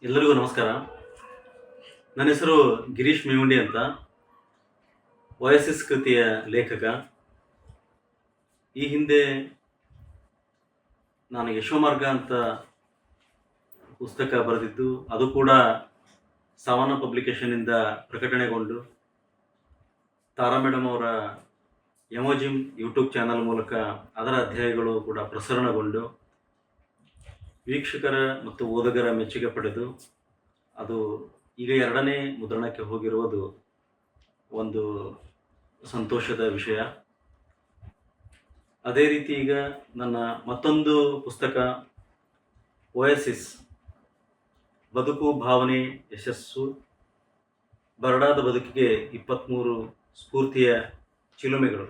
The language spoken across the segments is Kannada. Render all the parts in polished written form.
ಎಲ್ಲರಿಗೂ ನಮಸ್ಕಾರ. ನನ್ನ ಹೆಸರು ಗಿರೀಶ್ ಮೇವುಂಡಿ ಅಂತ. ಓಯಸಿಸ್ ಕೃತಿಯ ಲೇಖಕ. ಈ ಹಿಂದೆ ನಾನು ಯಶೋಮಾರ್ಗ ಅಂತ ಪುಸ್ತಕ ಬರೆದಿದ್ದು, ಅದು ಕೂಡ ಸಾವನ್ನ ಪಬ್ಲಿಕೇಶನ್ನಿಂದ ಪ್ರಕಟಣೆಗೊಂಡು ತಾರಾ ಮೇಡಮ್ ಅವರ ಎಮೋಜಿಮ್ ಯೂಟ್ಯೂಬ್ ಚಾನಲ್ ಮೂಲಕ ಅದರ ಅಧ್ಯಾಯಗಳು ಕೂಡ ಪ್ರಸರಣಗೊಂಡು ವೀಕ್ಷಕರ ಮತ್ತು ಓದುಗರ ಮೆಚ್ಚುಗೆ ಪಡೆದು ಅದು ಈಗ 2ನೇ ಮುದ್ರಣಕ್ಕೆ ಹೋಗಿರುವುದು ಒಂದು ಸಂತೋಷದ ವಿಷಯ. ಅದೇ ರೀತಿ ಈಗ ನನ್ನ ಮತ್ತೊಂದು ಪುಸ್ತಕ ಓಯಸಿಸ್, ಬದುಕು ಭಾವನೆ ಯಶಸ್ಸು, ಬರಡಾದ ಬದುಕಿಗೆ 23 ಸ್ಫೂರ್ತಿಯ ಚಿಲುಮೆಗಳು.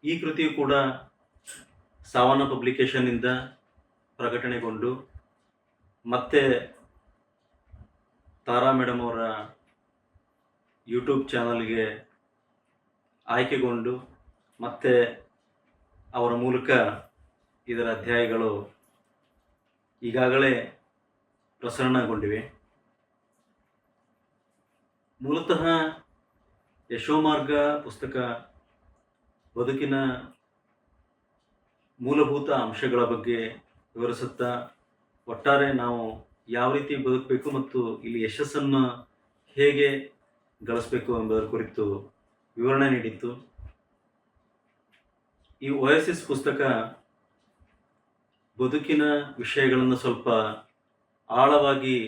ಈ ಕೃತಿಯು ಕೂಡ ಸಾವನ್ನ ಪಬ್ಲಿಕೇಶನ್ನಿಂದ ಪ್ರಕಟಣೆಗೊಂಡು ಮತ್ತೆ ತಾರಾ ಮೇಡಮ್ ಅವರ ಯೂಟ್ಯೂಬ್ ಚಾನಲ್ಗೆ ಆಯ್ಕೆಗೊಂಡು ಮತ್ತೆ ಅವರ ಮೂಲಕ ಇದರ ಅಧ್ಯಾಯಗಳು ಈಗಾಗಲೇ ಪ್ರಸರಣಗೊಂಡಿವೆ. ಮೂಲತಃ ಯಶೋಮಾರ್ಗ ಪುಸ್ತಕ ಬದುಕಿನ ಮೂಲಭೂತ ಅಂಶಗಳ ಬಗ್ಗೆ ವಿವರಿಸುತ್ತಾ ಒಟ್ಟಾರೆ ನಾವು ಯಾವ ರೀತಿ ಬದುಕಬೇಕು ಮತ್ತು ಇಲ್ಲಿ ಯಶಸ್ಸನ್ನು ಹೇಗೆ ಗಳಿಸಬೇಕು ಎಂಬುದರ ಕುರಿತು ವಿವರಣೆ ನೀಡಿತ್ತು. ಈ ಓಯಸಿಸ್ ಪುಸ್ತಕ ಬದುಕಿನ ವಿಷಯಗಳನ್ನು ಸ್ವಲ್ಪ ಆಳವಾಗಿ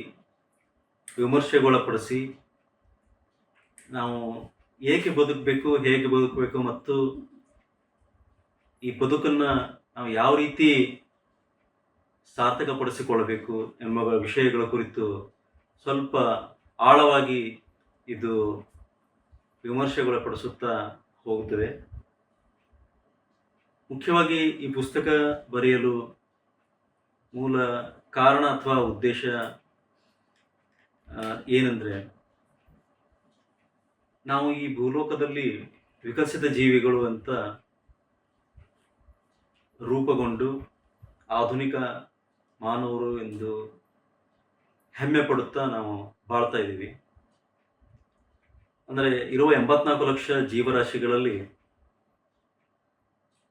ವಿಮರ್ಶೆಗೊಳಪಡಿಸಿ ನಾವು ಏಕೆ ಬದುಕಬೇಕು, ಹೇಗೆ ಬದುಕಬೇಕು ಮತ್ತು ಈ ಬದುಕನ್ನು ನಾವು ಯಾವ ರೀತಿ ಸಾರ್ಥಕಪಡಿಸಿಕೊಳ್ಳಬೇಕು ಎಂಬ ವಿಷಯಗಳ ಕುರಿತು ಸ್ವಲ್ಪ ಆಳವಾಗಿ ಇದು ವಿಮರ್ಶೆಗೊಳಪಡಿಸುತ್ತಾ ಹೋಗುತ್ತದೆ. ಮುಖ್ಯವಾಗಿ ಈ ಪುಸ್ತಕ ಬರೆಯಲು ಮೂಲ ಕಾರಣ ಅಥವಾ ಉದ್ದೇಶ ಏನೆಂದರೆ, ನಾವು ಈ ಭೂಲೋಕದಲ್ಲಿ ವಿಕಸಿತ ಜೀವಿಗಳು ಅಂತ ರೂಪುಗೊಂಡು ಆಧುನಿಕ ಮಾನವರು ಎಂದು ಹೆಮ್ಮೆ ಪಡುತ್ತಾ ನಾವು ಬಾಳ್ತಾ ಇದ್ದೀವಿ. ಅಂದರೆ ಇರುವ 84 ಲಕ್ಷ ಜೀವರಾಶಿಗಳಲ್ಲಿ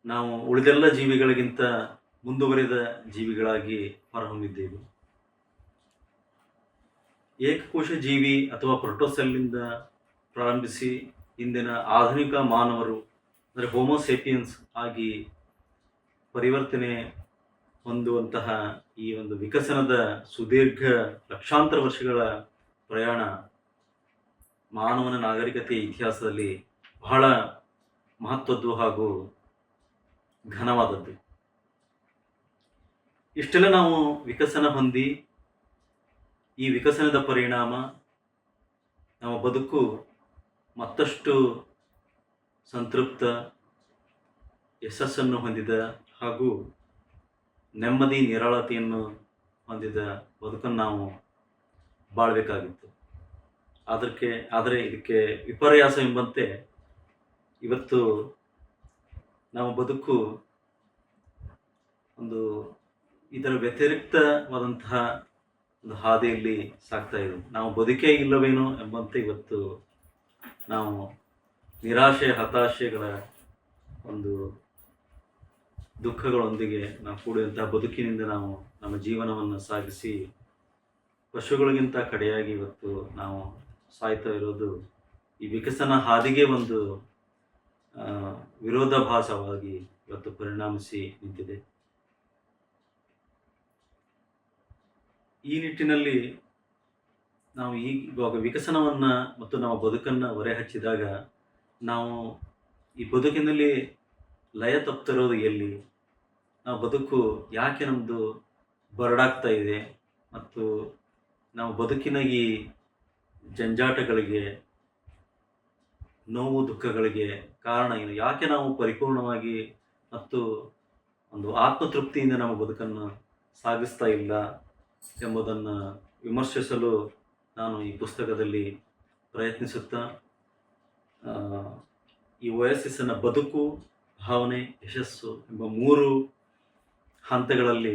ನಾವು ಉಳಿದೆಲ್ಲ ಜೀವಿಗಳಿಗಿಂತ ಮುಂದುವರಿದ ಜೀವಿಗಳಾಗಿ ಹೊರಹೊಮ್ಮಿದ್ದೇವೆ. ಏಕಕೋಶ ಜೀವಿ ಅಥವಾ ಪ್ರೋಟೋಸೆಲ್ನಿಂದ ಪ್ರಾರಂಭಿಸಿ ಇಂದಿನ ಆಧುನಿಕ ಮಾನವರು ಅಂದರೆ ಹೋಮೋಸೇಪಿಯನ್ಸ್ ಆಗಿ ಪರಿವರ್ತನೆ ಹೊಂದುವಂತಹ ಈ ಒಂದು ವಿಕಸನದ ಸುದೀರ್ಘ ಲಕ್ಷಾಂತರ ವರ್ಷಗಳ ಪ್ರಯಾಣ ಮಾನವನ ನಾಗರಿಕತೆಯ ಇತಿಹಾಸದಲ್ಲಿ ಬಹಳ ಮಹತ್ವದ್ದು ಹಾಗೂ ಘನವಾದದ್ದು. ಇಷ್ಟೆಲ್ಲ ನಾವು ವಿಕಸನ ಹೊಂದಿ ಈ ವಿಕಸನದ ಪರಿಣಾಮ ನಮ್ಮ ಬದುಕು ಮತ್ತಷ್ಟು ಸಂತೃಪ್ತ, ಯಶಸ್ಸನ್ನು ಹೊಂದಿದ ಹಾಗೂ ನೆಮ್ಮದಿ ನಿರಾಳತೆಯನ್ನು ಹೊಂದಿದ ಬದುಕನ್ನು ನಾವು ಬಾಳಬೇಕಾಗಿತ್ತು. ಆದರೆ ಇದಕ್ಕೆ ವಿಪರ್ಯಾಸ ಎಂಬಂತೆ ಇವತ್ತು ನಮ್ಮ ಬದುಕು ಒಂದು ಇದರ ವ್ಯತಿರಿಕ್ತವಾದಂತಹ ಒಂದು ಹಾದಿಯಲ್ಲಿ ಸಾಗ್ತಾ ಇದೆ. ನಾವು ಬದುಕೇ ಇಲ್ಲವೇನೋ ಎಂಬಂತೆ ಇವತ್ತು ನಾವು ನಿರಾಶೆ, ಹತಾಶೆಗಳ ಒಂದು ದುಃಖಗಳೊಂದಿಗೆ ನಾವು ಕೂಡಿದಂತಹ ಬದುಕಿನಿಂದ ನಾವು ನಮ್ಮ ಜೀವನವನ್ನು ಸಾಗಿಸಿ ಪಶುಗಳಿಗಿಂತ ಕಡೆಯಾಗಿ ಇವತ್ತು ನಾವು ಸಾಯ್ತಾ ಇರೋದು ಈ ವಿಕಸನ ಹಾದಿಗೆ ಒಂದು ವಿರೋಧಾಭಾಸವಾಗಿ ಇವತ್ತು ಪರಿಣಮಿಸಿ ನಿಂತಿದೆ. ಈ ನಿಟ್ಟಿನಲ್ಲಿ ನಾವು ಇವಾಗ ವಿಕಸನವನ್ನು ಮತ್ತು ನಮ್ಮ ಬದುಕನ್ನು ಹೊರೆ ಹಚ್ಚಿದಾಗ ನಾವು ಈ ಬದುಕಿನಲ್ಲಿ ಲಯ ತಪ್ತಿರೋದು ಎಲ್ಲಿ, ನಾವು ಬದುಕು ಯಾಕೆ ನಮ್ಮದು ಬರಡಾಗ್ತಾ ಇದೆ ಮತ್ತು ನಾವು ಬದುಕಿನ ಈ ಜಂಜಾಟಗಳಿಗೆ, ನೋವು ದುಃಖಗಳಿಗೆ ಕಾರಣ ಏನು, ಯಾಕೆ ನಾವು ಪರಿಪೂರ್ಣವಾಗಿ ಮತ್ತು ಒಂದು ಆತ್ಮತೃಪ್ತಿಯಿಂದ ನಮ್ಮ ಬದುಕನ್ನು ಸಾಗಿಸ್ತಾ ಇಲ್ಲ ಎಂಬುದನ್ನು ವಿಮರ್ಶಿಸಲು ನಾನು ಈ ಪುಸ್ತಕದಲ್ಲಿ ಪ್ರಯತ್ನಿಸುತ್ತಾ ಈ ಓಯಸಿಸ್ಸನ್ನು ಬದುಕು, ಭಾವನೆ, ಯಶಸ್ಸು ಎಂಬ 3 ಹಂತಗಳಲ್ಲಿ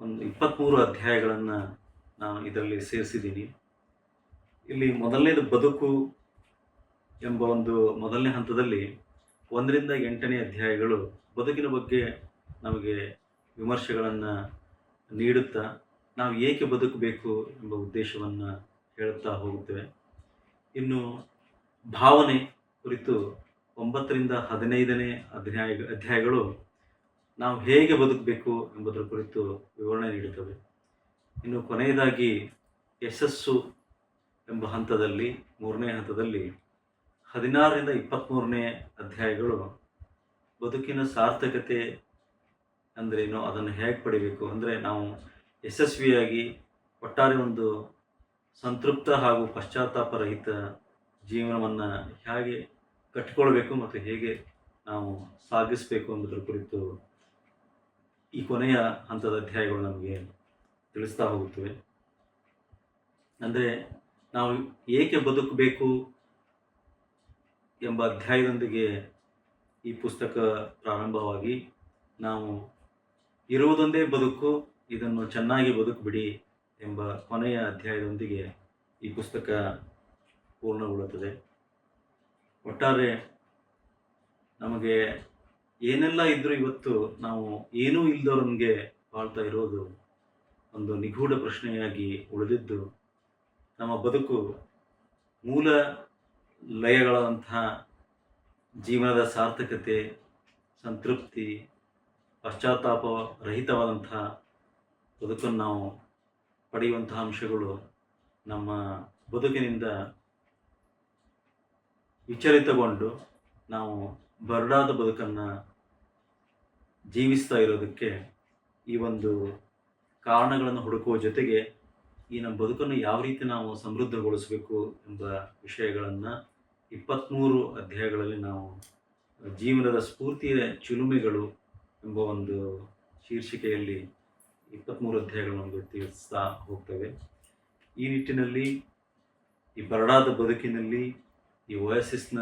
ಒಂದು 23 ಅಧ್ಯಾಯಗಳನ್ನು ನಾನು ಇದರಲ್ಲಿ ಸೇರಿಸಿದ್ದೀನಿ. ಇಲ್ಲಿ ಮೊದಲನೇದು ಬದುಕು ಎಂಬ ಒಂದು ಮೊದಲನೇ ಹಂತದಲ್ಲಿ 1ರಿಂದ 8ನೇ ಅಧ್ಯಾಯಗಳು ಬದುಕಿನ ಬಗ್ಗೆ ನಮಗೆ ವಿಮರ್ಶೆಗಳನ್ನು ನೀಡುತ್ತಾ ನಾವು ಏಕೆ ಬದುಕಬೇಕು ಎಂಬ ಉದ್ದೇಶವನ್ನು ಹೇಳುತ್ತಾ ಹೋಗುತ್ತೇವೆ. ಇನ್ನು ಭಾವನೆ ಕುರಿತು 9ರಿಂದ 15ನೇ ಅಧ್ಯಾಯಗಳು ನಾವು ಹೇಗೆ ಬದುಕಬೇಕು ಎಂಬುದರ ಕುರಿತು ವಿವರಣೆ ನೀಡುತ್ತವೆ. ಇನ್ನು ಕೊನೆಯದಾಗಿ ಯಶಸ್ಸು ಎಂಬ ಹಂತದಲ್ಲಿ 3ನೇ ಹಂತದಲ್ಲಿ 16ರಿಂದ 23ನೇ ಅಧ್ಯಾಯಗಳು ಬದುಕಿನ ಸಾರ್ಥಕತೆ ಅಂದ್ರೇನು, ಅದನ್ನು ಹೇಗೆ ಪಡಿಬೇಕು, ಅಂದರೆ ನಾವು ಯಶಸ್ವಿಯಾಗಿ ಒಟ್ಟಾರೆ ಒಂದು ಸಂತೃಪ್ತ ಹಾಗೂ ಪಶ್ಚಾತ್ತಾಪರಹಿತ ಜೀವನವನ್ನು ಹೇಗೆ ಕಟ್ಟಿಕೊಳ್ಬೇಕು ಮತ್ತು ಹೇಗೆ ನಾವು ಸಾಗಿಸಬೇಕು ಎಂಬುದರ ಕುರಿತು ಈ ಕೊನೆಯ ಹಂತದ ಅಧ್ಯಾಯಗಳು ನಮಗೆ ತಿಳಿಸ್ತಾ ಹೋಗುತ್ತವೆ. ಅಂದರೆ ನಾವು ಏಕೆ ಬದುಕಬೇಕು ಎಂಬ ಅಧ್ಯಾಯದೊಂದಿಗೆ ಈ ಪುಸ್ತಕ ಪ್ರಾರಂಭವಾಗಿ ನಾವು ಇರುವುದೊಂದೇ ಬದುಕು, ಇದನ್ನು ಚೆನ್ನಾಗಿ ಬದುಕುಬಿಡಿ ಎಂಬ ಕೊನೆಯ ಅಧ್ಯಾಯದೊಂದಿಗೆ ಈ ಪುಸ್ತಕ ಪೂರ್ಣಗೊಳ್ಳುತ್ತದೆ. ಒಟ್ಟಾರೆ ನಮಗೆ ಏನೆಲ್ಲ ಇದ್ದರೂ ಇವತ್ತು ನಾವು ಏನೂ ಇಲ್ಲದವರಿಗೆ ಬಾಳ್ತಾ ಇರೋದು ಒಂದು ನಿಗೂಢ ಪ್ರಶ್ನೆಯಾಗಿ ಉಳಿದಿದ್ದು, ನಮ್ಮ ಬದುಕು ಮೂಲ ಲಯಗಳಂತಹ ಜೀವನದ ಸಾರ್ಥಕತೆ, ಸಂತೃಪ್ತಿ, ಪಶ್ಚಾತ್ತಾಪ ರಹಿತವಾದಂತಹ ಬದುಕನ್ನು ನಾವು ಪಡೆಯುವಂತಹ ಅಂಶಗಳು ನಮ್ಮ ಬದುಕಿನಿಂದ ವಿಚಲಿತಗೊಂಡು ನಾವು ಬರಡಾದ ಬದುಕನ್ನು ಜೀವಿಸ್ತಾ ಇರೋದಕ್ಕೆ ಈ ಒಂದು ಕಾರಣಗಳನ್ನು ಹುಡುಕುವ ಜೊತೆಗೆ ಈ ನಮ್ಮ ಬದುಕನ್ನು ಯಾವ ರೀತಿ ನಾವು ಸಮೃದ್ಧಗೊಳಿಸಬೇಕು ಎಂಬ ವಿಷಯಗಳನ್ನು 23 ಅಧ್ಯಾಯಗಳಲ್ಲಿ ನಾವು ಜೀವನದ ಸ್ಫೂರ್ತಿಯ ಚಿಲುಮೆಗಳು ಎಂಬ ಒಂದು ಶೀರ್ಷಿಕೆಯಲ್ಲಿ 23 ಅಧ್ಯಾಯಗಳನ್ನು ತಿಳಿಸ್ತಾ ಹೋಗ್ತವೆ. ಈ ನಿಟ್ಟಿನಲ್ಲಿ ಈ ಬರಡಾದ ಬದುಕಿನಲ್ಲಿ ಈ ಓಯಾಸಿಸ್ನ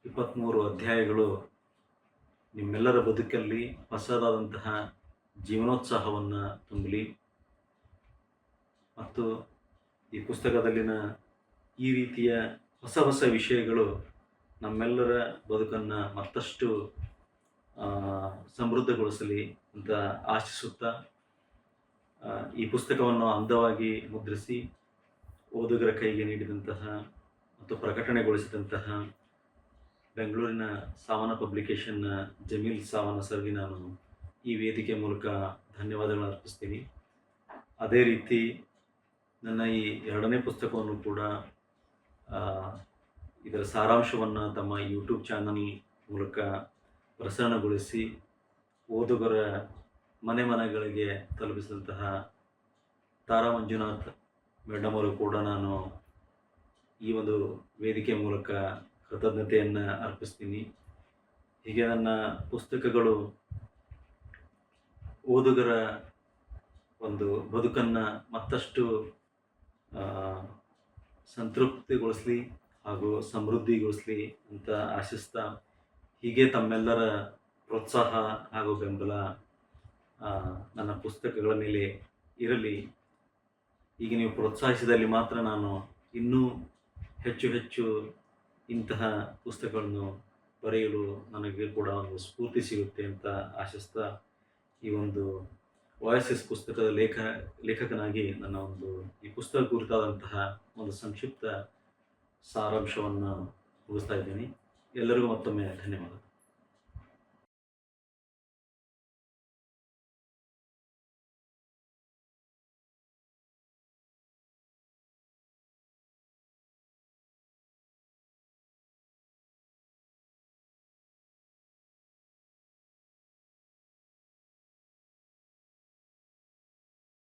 23 ಅಧ್ಯಾಯಗಳು ನಿಮ್ಮೆಲ್ಲರ ಬದುಕಲ್ಲಿ ಹೊಸದಾದಂತಹ ಜೀವನೋತ್ಸಾಹವನ್ನು ತುಂಬಲಿ ಮತ್ತು ಈ ಪುಸ್ತಕದಲ್ಲಿನ ಈ ರೀತಿಯ ಹೊಸ ಹೊಸ ವಿಷಯಗಳು ನಮ್ಮೆಲ್ಲರ ಬದುಕನ್ನು ಮತ್ತಷ್ಟು ಸಮೃದ್ಧಗೊಳಿಸಲಿ ಅಂತ ಆಶಿಸುತ್ತಾ, ಈ ಪುಸ್ತಕವನ್ನು ಅಂದವಾಗಿ ಮುದ್ರಿಸಿ ಓದುಗರ ಕೈಗೆ ನೀಡಿದಂತಹ ಮತ್ತು ಪ್ರಕಟಣೆಗೊಳಿಸಿದಂತಹ ಬೆಂಗಳೂರಿನ ಸಾವನ ಪಬ್ಲಿಕೇಶನ್ನ ಜಮೀಲ್ ಸಾವನ ಸರ್ಗೆ ನಾನು ಈ ವೇದಿಕೆ ಮೂಲಕ ಧನ್ಯವಾದಗಳನ್ನು ಅರ್ಪಿಸ್ತೀನಿ. ಅದೇ ರೀತಿ ನನ್ನ ಈ 2ನೇ ಪುಸ್ತಕವನ್ನು ಕೂಡ ಇದರ ಸಾರಾಂಶವನ್ನು ತಮ್ಮ ಯೂಟ್ಯೂಬ್ ಚಾನಲ್ ಮೂಲಕ ಪ್ರಸರಣಗೊಳಿಸಿ ಓದುಗರ ಮನೆ ಮನೆಗಳಿಗೆ ತಲುಪಿಸಿದಂತಹ ತಾರಾ ಮಂಜುನಾಥ್ ಮೇಡಮ್ ಅವರು ಕೂಡ ನಾನು ಈ ಒಂದು ವೇದಿಕೆ ಮೂಲಕ ಕೃತಜ್ಞತೆಯನ್ನು ಅರ್ಪಿಸ್ತೀನಿ. ಹೀಗೆ ನನ್ನ ಪುಸ್ತಕಗಳು ಓದುಗರ ಒಂದು ಬದುಕನ್ನು ಮತ್ತಷ್ಟು ಸಂತೃಪ್ತಿಗೊಳಿಸಲಿ ಹಾಗೂ ಸಮೃದ್ಧಿಗೊಳಿಸಲಿ ಅಂತ ಆಶಿಸ್ತಾ, ಹೀಗೆ ತಮ್ಮೆಲ್ಲರ ಪ್ರೋತ್ಸಾಹ ಹಾಗೂ ಬೆಂಬಲ ನನ್ನ ಪುಸ್ತಕಗಳ ಮೇಲೆ ಇರಲಿ. ಈಗ ನೀವು ಪ್ರೋತ್ಸಾಹಿಸಿದಲ್ಲಿ ಮಾತ್ರ ನಾನು ಇನ್ನೂ ಹೆಚ್ಚು ಹೆಚ್ಚು ಇಂತಹ ಪುಸ್ತಕಗಳನ್ನು ಬರೆಯಲು ನನಗೆ ಕೂಡ ಒಂದು ಸ್ಫೂರ್ತಿ ಸಿಗುತ್ತೆ ಅಂತ ಆಶಿಸ್ತಾ, ಈ ಒಂದು ಓಯಾಸಿಸ್ ಪುಸ್ತಕದ ಲೇಖಕನಾಗಿ ನನ್ನ ಒಂದು ಈ ಪುಸ್ತಕ ಕುರಿತಾದಂತಹ ಒಂದು ಸಂಕ್ಷಿಪ್ತ ಸಾರಾಂಶವನ್ನು ಮುಗಿಸ್ತಾ ಇದ್ದೀನಿ. ಎಲ್ಲರಿಗೂ ಮತ್ತೊಮ್ಮೆ ಧನ್ಯವಾದ.